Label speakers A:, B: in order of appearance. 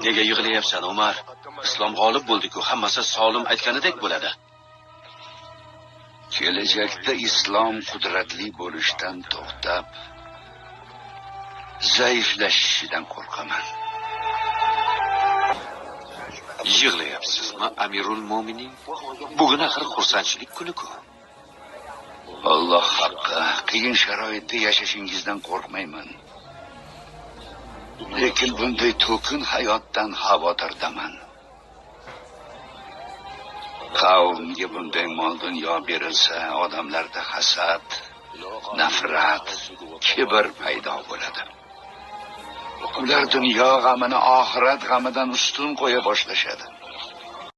A: Nega yig'layapsan, Umar? Islom g'olib bo'ldi-ku, hammasi Solim aytganidek bo'ladi.
B: Kelajakda islom qudratli bo'lishdan to'xtab, zaiflashishidan qo'rqaman.
A: Yig'layapsizmi, Amirul Mo'minin? Bugun axir xursandchilik kuni-ku.
B: Alloh haqqi, qiyin sharoitda yashashingizdan qo'rqmayman. Lekin bunday to'kin hayotdan xavotirdaman. Qavmga bunday mol dunyo berilsa, odamlarda hasad, nafrat, kibr paydo bo'ladi. Ular dunyo g'amini oxirat g'amidan ustun qo'ya boshlashadi.